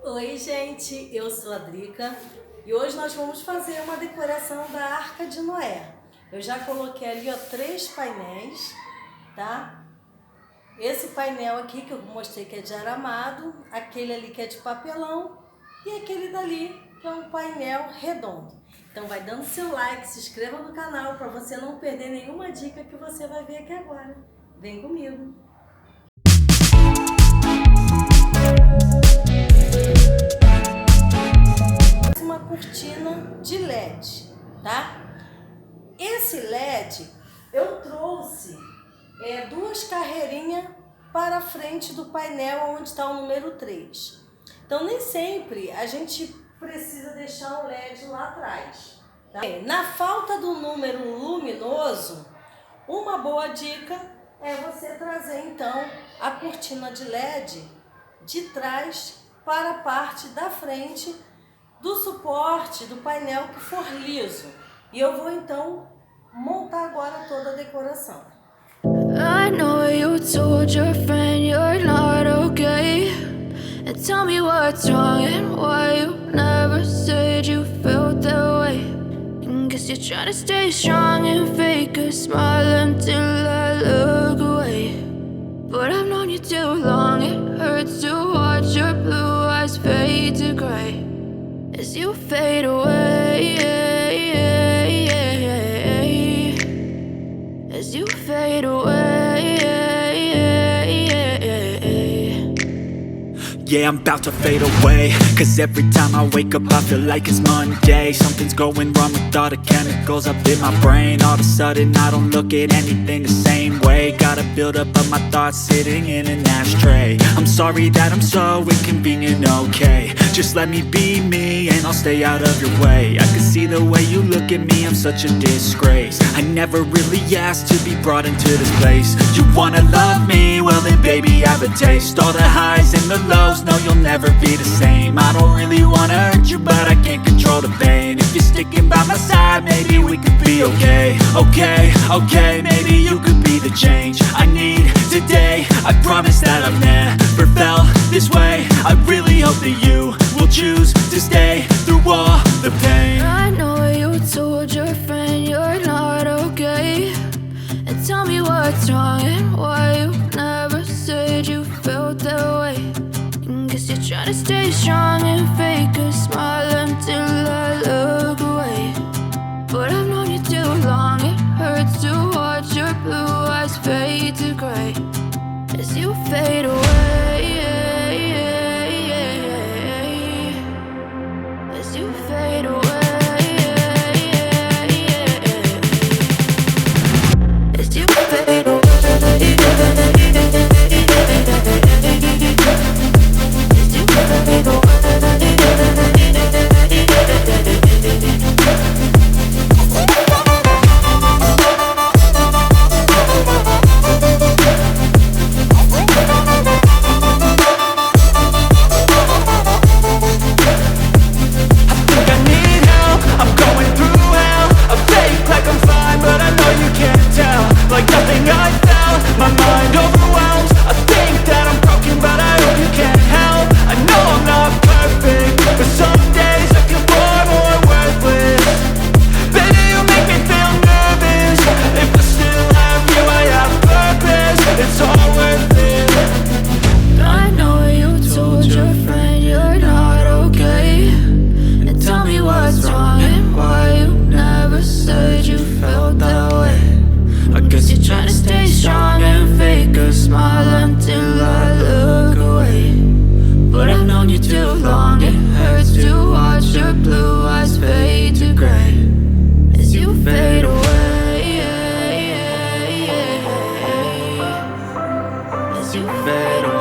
Oi gente, eu sou a Drikka e hoje nós vamos fazer uma decoração da Arca de Noé. Eu já coloquei ali 3 painéis, tá? Esse painel aqui que eu mostrei que é de aramado, aquele ali que é de papelão e aquele dali que é um painel redondo. Então vai dando seu like, se inscreva no canal para você não perder nenhuma dica que você vai ver aqui agora. Vem comigo! Uma cortina de LED, tá? Esse LED eu trouxe 2 carreirinhas para frente do painel onde está o número 3. Então nem sempre a gente precisa deixar o LED lá atrás, tá? Na falta do número luminoso, uma boa dica é você trazer então a cortina de LED de trás para a parte da frente do suporte do painel que for liso. E eu vou então montar agora toda a decoração. I know you told your friend you're not okay, and tell me what's wrong and why you never said you felt that way. And guess you're trying to stay strong and fake a smile until I look away. But I've known you too long, it hurts to watch your blue eyes fade to gray as you fade away, as you fade away. Yeah, I'm about to fade away, cause every time I wake up I feel like it's Monday. Something's going wrong with all the chemicals up in my brain. All of a sudden I don't look at anything the same way. Gotta build up of my thoughts sitting in an ashtray. I'm sorry that I'm so inconvenient, okay. Just let me be me and I'll stay out of your way. I can see the way you look at me, I'm such a disgrace. I never really asked to be brought into this place. You wanna love me? Well then baby have a taste. All the highs and the lows, no you'll never be the same. I don't really wanna hurt you but I can't control the pain. If you're sticking by my side maybe we could be okay. Okay, maybe you could be the change I need today. I promise that I've never felt this way. I really hope that you will choose to stay through all the pain. I know you told your friend you're not okay, and tell me what's wrong and why you never said you felt that way. And guess you're trying to stay strong and fake a smile until I look away. But I've known you too long, it hurts to watch your blue eyes fade to gray as you fade away, as you fade away, as you fade away. You fade away.